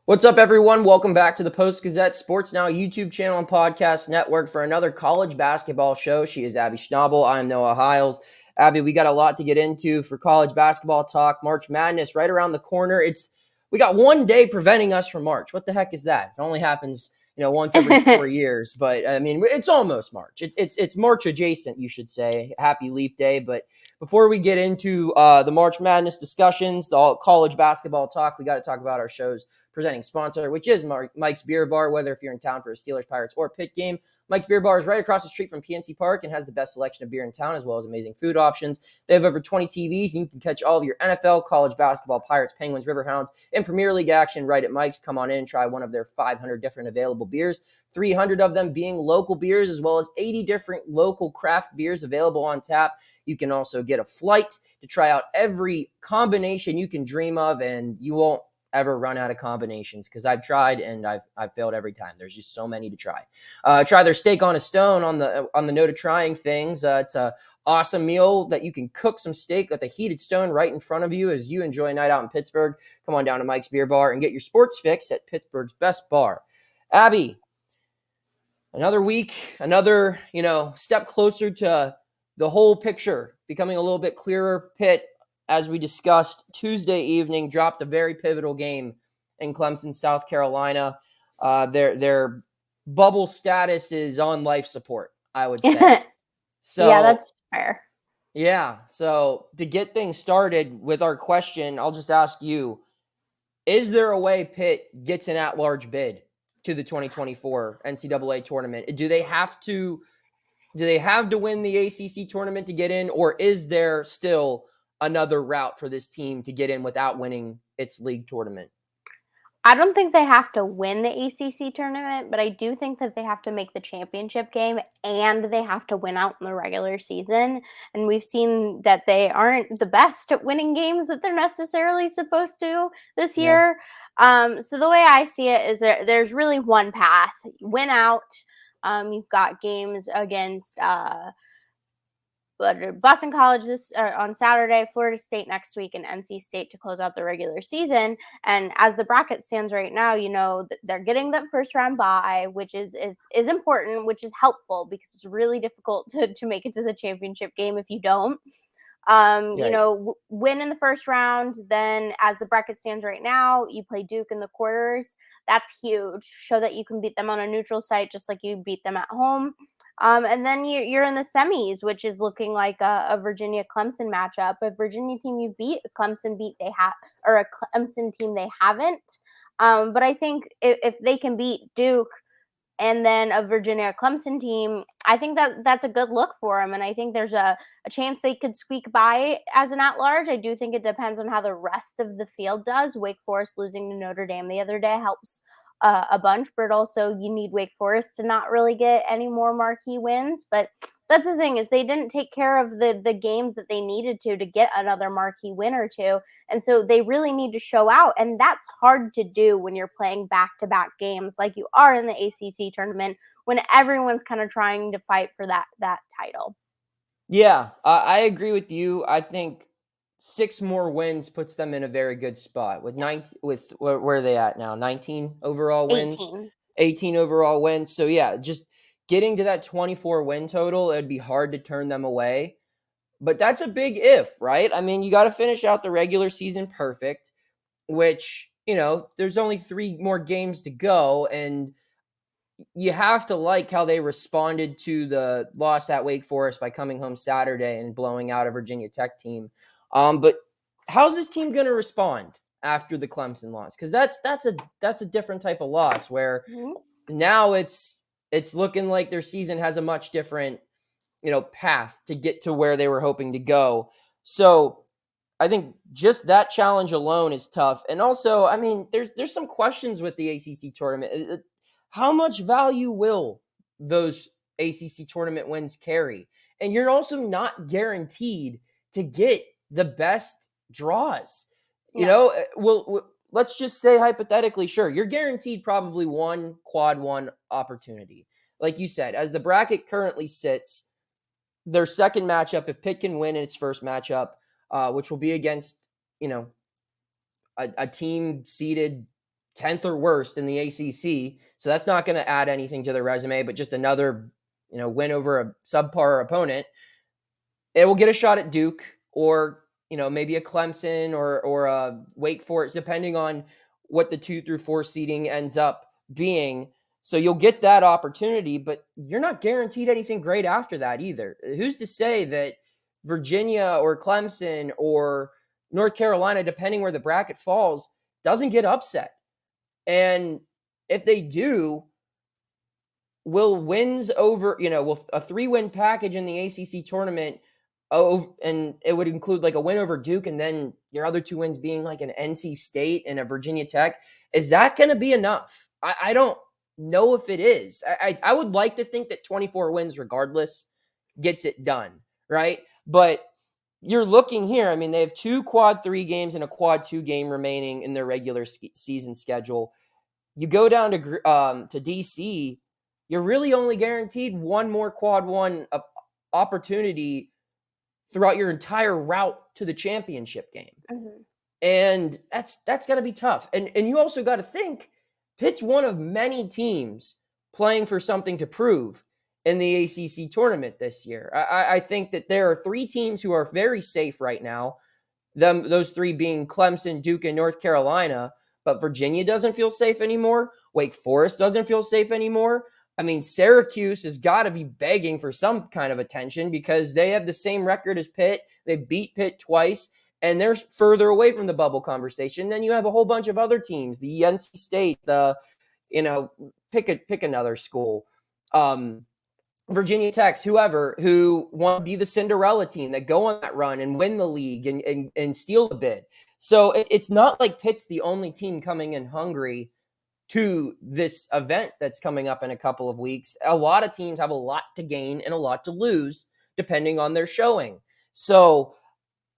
What's up, everyone? Welcome back to the Post-Gazette Sports Now YouTube channel and podcast network for another college basketball show. She is Abby Schnable. I'm Noah Hiles. Abby, we got a lot to get into for college basketball talk. March Madness right around the corner. We got one day preventing us from March. What the heck is that? It only happens, once every 4 years. But I mean, it's almost March. It's March adjacent, you should say. Happy Leap Day. But before we get into the March Madness discussions, the college basketball talk, we got to talk about our show's presenting sponsor, which is Mike's Beer Bar. Whether if you're in town for a Steelers, Pirates, or Pitt game, Mike's Beer Bar is right across the street from PNC Park and has the best selection of beer in town, as well as amazing food options. They have over 20 TVs, and you can catch all of your NFL, college basketball, Pirates, Penguins, Riverhounds, and Premier League action right at Mike's. Come on in and try one of their 500 different available beers, 300 of them being local beers, as well as 80 different local craft beers available on tap. You can also get a flight to try out every combination you can dream of, and you won't ever run out of combinations, because I've tried and I've failed every time. There's just so many to try. Try their steak on a stone on the note of trying things. It's a awesome meal that you can cook some steak with a heated stone right in front of you as you enjoy a night out in Pittsburgh. Come on down to Mike's Beer Bar and get your sports fix at Pittsburgh's best bar. Abby, another week, another step closer to the whole picture becoming a little bit clearer. Pitt, as we discussed Tuesday evening, dropped a very pivotal game in Clemson, South Carolina. Their bubble status is on life support, I would say. So yeah, that's fair. Yeah. So to get things started with our question, I'll just ask you, is there a way Pitt gets an at-large bid to the 2024 NCAA tournament? Do they have to win the ACC tournament to get in, or is there still another route for this team to get in without winning its league tournament? I don't think they have to win the ACC tournament, but I do think that they have to make the championship game and they have to win out in the regular season. And we've seen that they aren't the best at winning games that they're necessarily supposed to this Yeah. year. So the way I see it is there's really one path: win out. You've got games against Boston College on Saturday, Florida State next week, and NC State to close out the regular season. And as the bracket stands right now, they're getting that first round bye, which is important, which is helpful because it's really difficult to make it to the championship game if you don't. Right. Win in the first round. Then, as the bracket stands right now, you play Duke in the quarters. That's huge. Show that you can beat them on a neutral site, just like you beat them at home. And then you're in the semis, which is looking like a Virginia Clemson matchup. A Virginia team you beat, a Clemson or a Clemson team they haven't. But I think if they can beat Duke and then a Virginia Clemson team, I think that's a good look for them. And I think there's a chance they could squeak by as an at-large. I do think it depends on how the rest of the field does. Wake Forest losing to Notre Dame the other day helps a bunch, but also you need Wake Forest to not really get any more marquee wins. But that's the thing, is they didn't take care of the games that they needed to get another marquee win or two. And so they really need to show out. And that's hard to do when you're playing back-to-back games like you are in the ACC tournament, when everyone's kind of trying to fight for that title. Yeah, I agree with you. I think 6 more wins puts them in a very good spot. With 19, where are they at now? 19 overall wins, 18. 18 overall wins. So yeah, just getting to that 24 win total, it'd be hard to turn them away. But that's a big if, right? I mean, you got to finish out the regular season perfect, which, there's only 3 more games to go, and you have to like how they responded to the loss at Wake Forest by coming home Saturday and blowing out a Virginia Tech team. But how's this team going to respond after the Clemson loss? Because that's a different type of loss where now it's looking like their season has a much different path to get to where they were hoping to go. So I think just that challenge alone is tough. And also, I mean, there's some questions with the ACC tournament. How much value will those ACC tournament wins carry? And you're also not guaranteed to get the best draws. Let's just say hypothetically, sure, you're guaranteed probably one quad one opportunity. Like you said, as the bracket currently sits, their second matchup, if Pitt can win in its first matchup, which will be against, a team seeded 10th or worst in the ACC. So that's not going to add anything to their resume, but just another, win over a subpar opponent. It will get a shot at Duke or, maybe a Clemson or a Wake Forest, depending on what the 2 through 4 seeding ends up being. So you'll get that opportunity, but you're not guaranteed anything great after that either. Who's to say that Virginia or Clemson or North Carolina, depending where the bracket falls, doesn't get upset? And if they do, will wins over, will a 3-win package in the ACC tournament, and it would include like a win over Duke and then your other 2 wins being like an NC State and a Virginia Tech, is that going to be enough? I don't know if it is. I would like to think that 24 wins regardless gets it done, right? But you're looking here, I mean, they have 2 quad 3 games and a quad 2 game remaining in their regular season schedule. You go down to DC, you're really only guaranteed 1 more quad 1 opportunity throughout your entire route to the championship game. Mm-hmm. And that's got to be tough. And you also got to think Pitt's one of many teams playing for something to prove in the ACC tournament this year. I think that there are 3 teams who are very safe right now, those 3 being Clemson, Duke, and North Carolina. But Virginia doesn't feel safe anymore. Wake Forest doesn't feel safe anymore. I mean, Syracuse has got to be begging for some kind of attention because they have the same record as Pitt. They beat Pitt twice, and they're further away from the bubble conversation. Then you have a whole bunch of other teams, the NC State, pick another school, Virginia Tech, whoever, who want to be the Cinderella team that go on that run and win the league and steal the bid. So it's not like Pitt's the only team coming in hungry to this event that's coming up in a couple of weeks. A lot of teams have a lot to gain and a lot to lose depending on their showing. So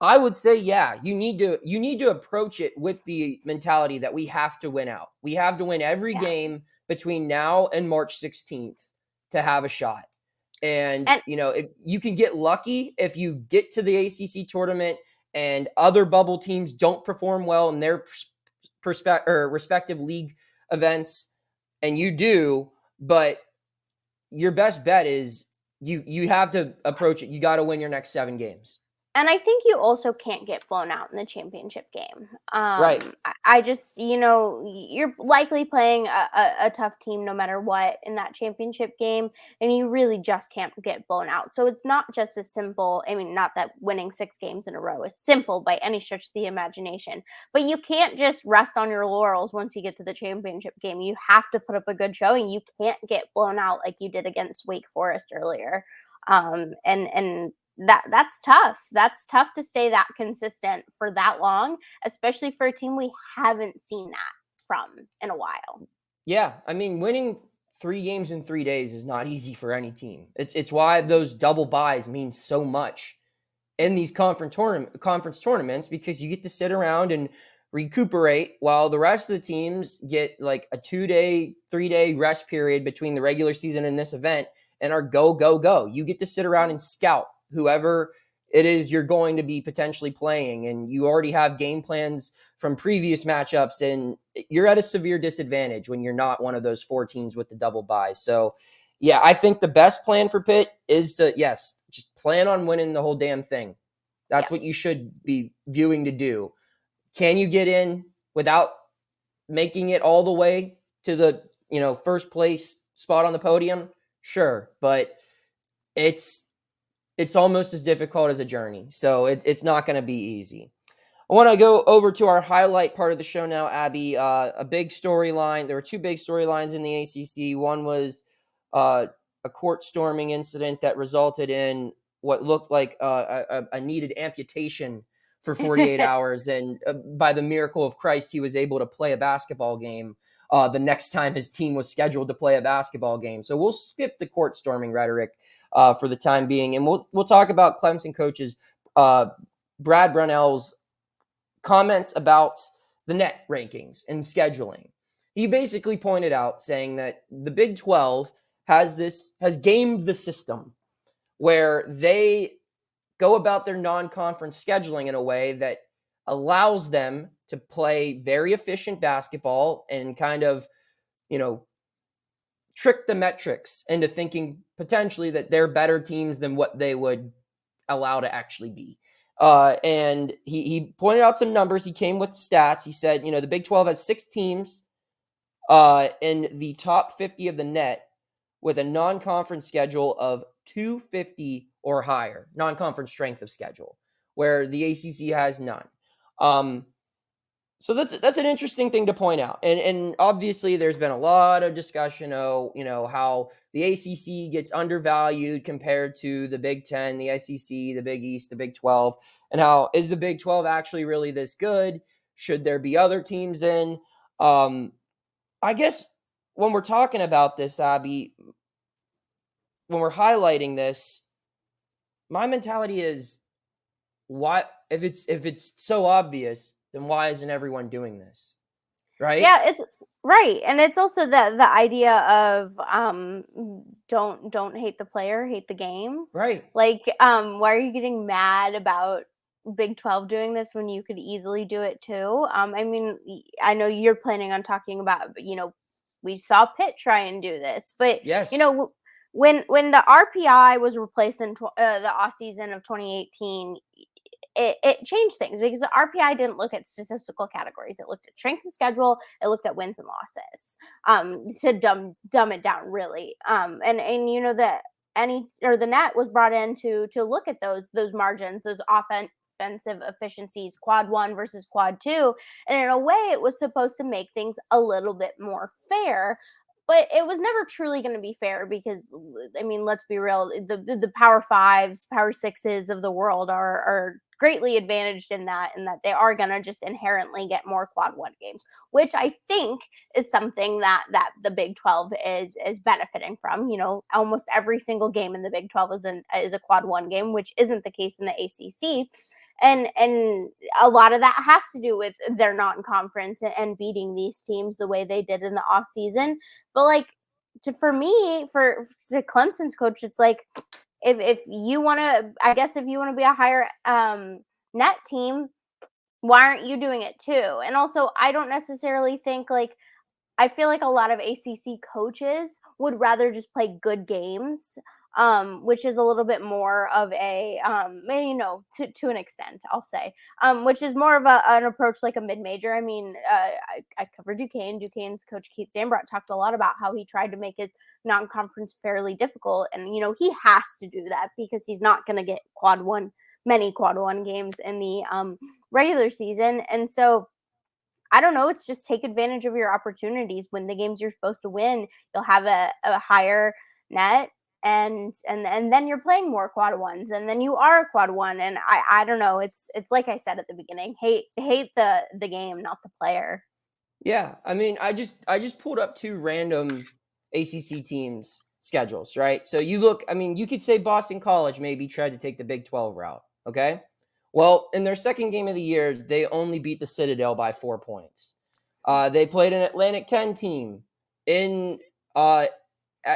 I would say, yeah, you need to approach it with the mentality that we have to win out. We have to win every game between now and March 16th to have a shot. And you can get lucky if you get to the ACC tournament and other bubble teams don't perform well in their respective league events, and you do, but your best bet is you have to approach it. You got to win your next 7 games. And I think you also can't get blown out in the championship game. Right. I just, you're likely playing a tough team no matter what in that championship game, and you really just can't get blown out. So it's not just as simple. I mean, not that winning 6 games in a row is simple by any stretch of the imagination, but you can't just rest on your laurels once you get to the championship game. You have to put up a good showing. You can't get blown out like you did against Wake Forest earlier. And that's tough. That's tough to stay that consistent for that long, especially for a team we haven't seen that from in a while. Yeah, I mean, winning 3 games in 3 days is not easy for any team. It's why those double byes mean so much in these conference tournaments, because you get to sit around and recuperate while the rest of the teams get like a 2-day, 3-day rest period between the regular season and this event and are go. You get to sit around and scout whoever it is you're going to be potentially playing, and you already have game plans from previous matchups, and you're at a severe disadvantage when you're not one of those 4 teams with the double byes. So yeah, I think the best plan for Pitt is to, just plan on winning the whole damn thing. That's what you should be viewing to do. Can you get in without making it all the way to the, first place spot on the podium? Sure. But it's almost as difficult as a journey. So it's not going to be easy. I want to go over to our highlight part of the show now, Abby. A big storyline. There were 2 big storylines in the ACC. One was a court storming incident that resulted in what looked like a needed amputation for 48 hours. And by the miracle of Christ, he was able to play a basketball game the next time his team was scheduled to play a basketball game. So we'll skip the court storming rhetoric for the time being. And we'll talk about Clemson coaches Brad Brownell's comments about the net rankings and scheduling. He basically pointed out saying that the Big 12 has gamed the system where they go about their non-conference scheduling in a way that allows them to play very efficient basketball and kind of, trick the metrics into thinking potentially that they're better teams than what they would allow to actually be. And he pointed out some numbers. He came with stats. He said, the Big 12 has 6 teams in the top 50 of the net with a non-conference schedule of 250 or higher, non-conference strength of schedule, where the ACC has none. So that's an interesting thing to point out. And obviously there's been a lot of discussion how the ACC gets undervalued compared to the Big 10, the SEC, the Big East, the Big 12, and how is the Big 12 actually really this good? Should there be other teams in? I guess when we're talking about this, Abby, when we're highlighting this, my mentality is, why, if it's so obvious, then why isn't everyone doing this? Right? Yeah, it's right. And it's also the idea of don't hate the player, hate the game. Right. Like, why are you getting mad about Big 12 doing this when you could easily do it too? I mean, I know you're planning on talking about, we saw Pitt try and do this, but Yes. When the RPI was replaced in the off season of 2018, it changed things because the RPI didn't look at statistical categories. It looked at strength of schedule. It looked at wins and losses to dumb it down really. And the net was brought in to look at those margins, those offensive efficiencies, quad 1 versus quad 2, and in a way it was supposed to make things a little bit more fair. But it was never truly going to be fair because, I mean, let's be real, the Power 5s, Power 6s of the world are greatly advantaged in that they are going to just inherently get more quad 1 games, which I think is something that the Big 12 is benefiting from. Almost every single game in the Big 12 is a quad 1 game, which isn't the case in the ACC. And a lot of that has to do with their non-conference and beating these teams the way they did in the off season. But to Clemson's coach, it's like, if you want to, I guess if you want to be a higher net team, why aren't you doing it too? And also, I don't necessarily think I feel like a lot of ACC coaches would rather just play good games, which is a little bit more of a, to an extent, I'll say, which is more of an approach like a mid-major. I mean, I cover Duquesne. Duquesne's coach Keith Dambrot talks a lot about how he tried to make his non-conference fairly difficult. And, he has to do that because he's not going to get many quad 1 games in the regular season. And so, I don't know. It's just take advantage of your opportunities. Win the games you're supposed to win. You'll have a higher net, and then you're playing more quad 1s, and then you are a quad 1. And I don't know. It's like I said at the beginning. Hate the game, not the player. Yeah, I mean, I just pulled up 2 random ACC teams' schedules, right? So you look. I mean, you could say Boston College maybe tried to take the Big 12 route. Okay. Well, in their second game of the year, they only beat the Citadel by 4 points. They played an Atlantic 10 team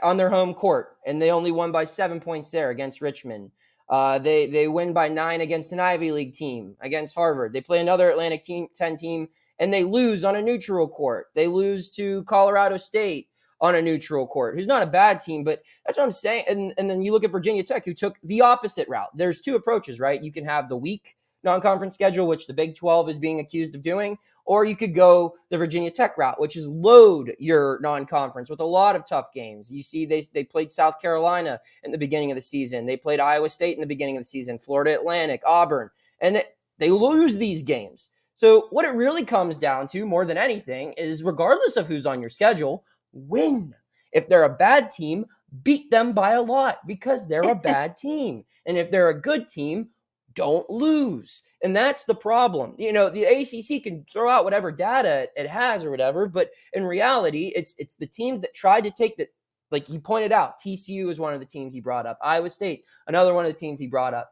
on their home court, and they only won by 7 points there against Richmond. They win by 9 against an Ivy League team against Harvard. They play another Atlantic 10 team, and they lose on a neutral court. They lose to Colorado State on a neutral court, who's not a bad team, but that's what I'm saying. And then you look at Virginia Tech, who took the opposite route. There's 2 approaches, right? You can have the weak non-conference schedule, which the Big 12 is being accused of doing, or you could go the Virginia Tech route, which is load your non-conference with a lot of tough games. You see, they played South Carolina in the beginning of the season. They played Iowa State in the beginning of the season, Florida Atlantic, Auburn, and they lose these games. So what it really comes down to more than anything is, regardless of who's on your schedule, win. If they're a bad team, beat them by a lot because they're a bad team. And if they're a good team, don't lose. And that's the problem. The ACC can throw out whatever data it has or whatever, but in reality, it's the teams that tried to take the, like he pointed out, TCU is one of the teams he brought up. Iowa State, another one of the teams he brought up.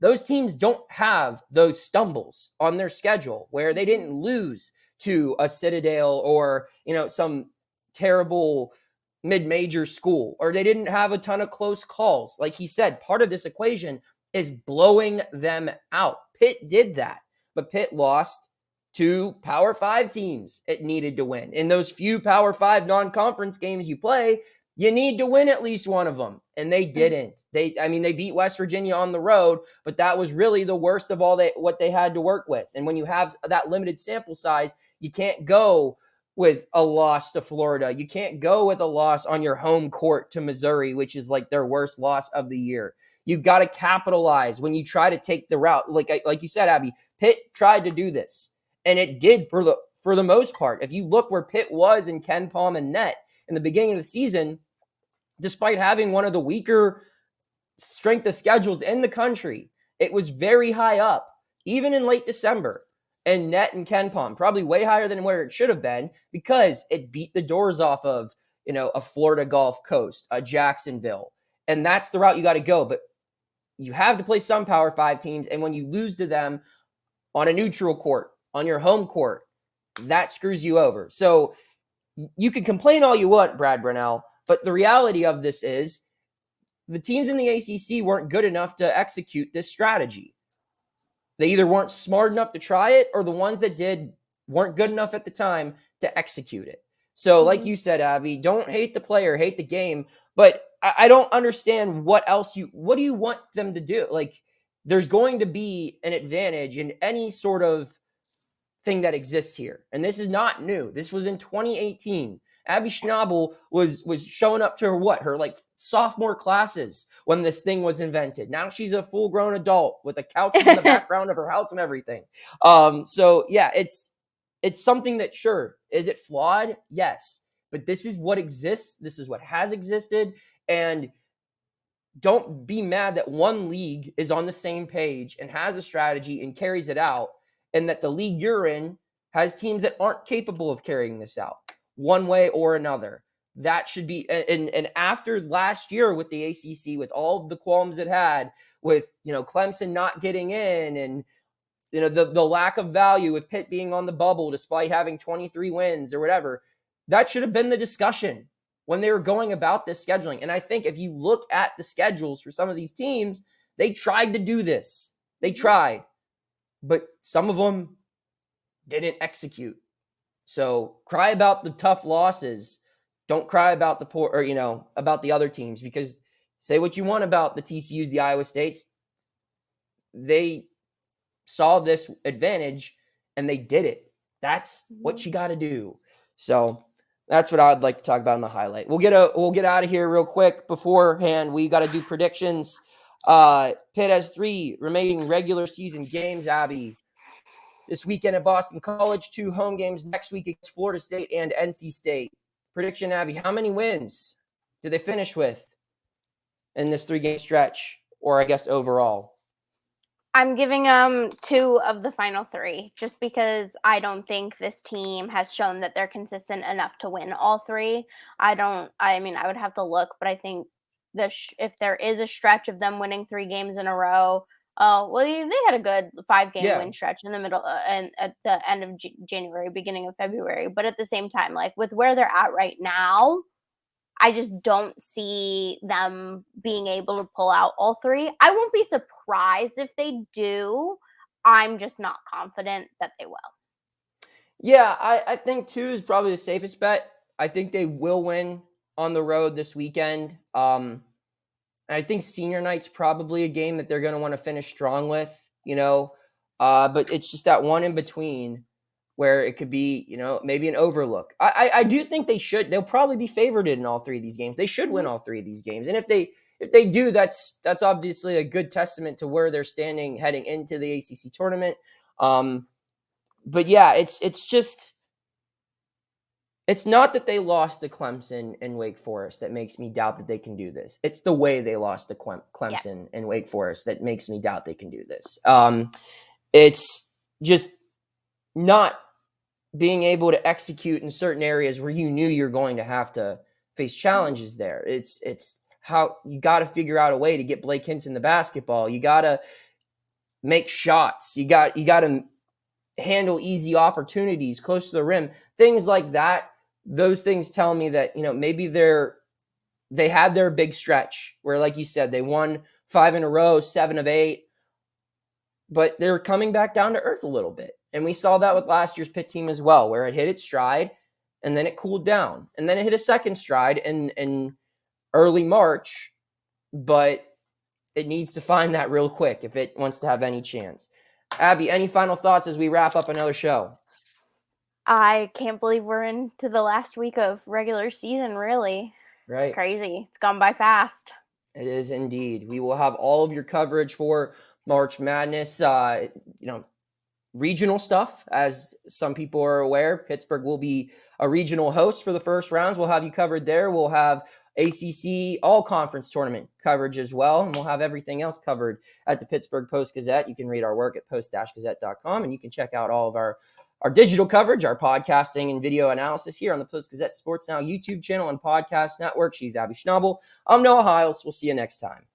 Those teams don't have those stumbles on their schedule where they didn't lose to a Citadel or, some terrible mid-major school, or they didn't have a ton of close calls. Like he said, part of this equation is blowing them out. Pitt did that. but Pitt lost to Power 5 teams it needed to win. In those few Power 5 non-conference games you play, you need to win at least one of them, and they didn't. They beat West Virginia on the road, but that was really the worst of all what they had to work with. And when you have that limited sample size, you can't go with a loss to Florida. You can't go with a loss on your home court to Missouri, which is like their worst loss of the year. You've got to capitalize when you try to take the route. Like you said, Abby, Pitt tried to do this, and it did for the most part. If you look where Pitt was in Ken Palm and net in the beginning of the season, despite having one of the weaker strength of schedules in the country, it was very high up, even in late December. And net and Ken Palm, probably way higher than where it should have been, because it beat the doors off of, a Florida Gulf Coast, a Jacksonville. And that's the route you got to go. But you have to play some Power 5 teams. And when you lose to them on a neutral court, on your home court, that screws you over. So you can complain all you want, Brad Brownell, but the reality of this is the teams in the ACC weren't good enough to execute this strategy. They either weren't smart enough to try it, or the ones that did weren't good enough at the time to execute it. So like you said, Abby, don't hate the player, hate the game. But I don't understand what do you want them to do? Like, there's going to be an advantage in any sort of thing that exists here. And this is not new. This was in 2018. Abby Schnable was showing up to her like sophomore classes when this thing was invented. Now she's a full-grown adult with a couch in the background of her house and everything. So yeah, it's something that, sure, is it flawed? Yes. But this is what exists. This is what has existed. And don't be mad that one league is on the same page and has a strategy and carries it out, and that the league you're in has teams that aren't capable of carrying this out one way or another. That should be, and after last year with the ACC, with all of the qualms it had with, Clemson not getting in, and, the lack of value with Pitt being on the bubble despite having 23 wins or whatever, that should have been the discussion when they were going about this scheduling. And I think if you look at the schedules for some of these teams, they tried to do this. They tried, but some of them didn't execute. So cry about the tough losses. Don't cry about the poor, or, about the other teams, because say what you want about the TCUs, the Iowa States. They saw this advantage and they did it. That's what you got to do. So that's what I would like to talk about in the highlight. We'll get out of here real quick. Beforehand, we got to do predictions. Pitt has 3 remaining regular season games, Abby. This weekend at Boston College, 2 home games next week against Florida State and NC State. Prediction, Abby, how many wins do they finish with in this 3-game stretch, or I guess overall? I'm giving them 2 of the final 3, just because I don't think this team has shown that they're consistent enough to win all 3. I would have to look, but I think if there is a stretch of them winning 3 games in a row, they had a good 5-game win stretch in the middle and at the end of January, beginning of February. But at the same time, like with where they're at right now, I just don't see them being able to pull out all 3. I won't be surprised if they do. I'm just not confident that they will. Yeah, I think 2 is probably the safest bet. I think they will win on the road this weekend. I think senior night's probably a game that they're going to want to finish strong with, but it's just that one in between where it could be, maybe an overlook. I do think they'll probably be favored in all 3 of these games. They should win all 3 of these games. And if they do, that's obviously a good testament to where they're standing heading into the ACC tournament. But yeah, it's not that they lost to Clemson and Wake Forest that makes me doubt that they can do this. It's the way they lost to Clemson and Wake Forest that makes me doubt they can do this. It's just not being able to execute in certain areas where you knew you're going to have to face challenges there. It's how you got to figure out a way to get Blake Hinson the basketball. You got to make shots. You got to handle easy opportunities close to the rim, things like that. Those things tell me that, maybe they had their big stretch where, like you said, they won 5 in a row, 7 of 8. but they're coming back down to earth a little bit. And we saw that with last year's Pitt team as well, where it hit its stride and then it cooled down. And then it hit a second stride in early March, but it needs to find that real quick if it wants to have any chance. Abby, any final thoughts as we wrap up another show? I can't believe we're into the last week of regular season, really. Right. It's crazy. It's gone by fast. It is indeed. We will have all of your coverage for March Madness, regional stuff, as some people are aware. Pittsburgh will be a regional host for the first rounds. We'll have you covered there. We'll have ACC all-conference tournament coverage as well, and we'll have everything else covered at the Pittsburgh Post-Gazette. You can read our work at post-gazette.com, and you can check out all of our digital coverage, our podcasting and video analysis here on the Post-Gazette Sports Now YouTube channel and podcast network. She's Abby Schnable. I'm Noah Hiles. We'll see you next time.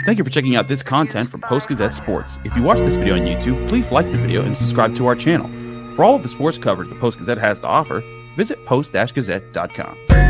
Thank you for checking out this content from Post-Gazette Sports. If you watch this video on YouTube, please like the video and subscribe to our channel. For all of the sports coverage the Post-Gazette has to offer, visit post-gazette.com.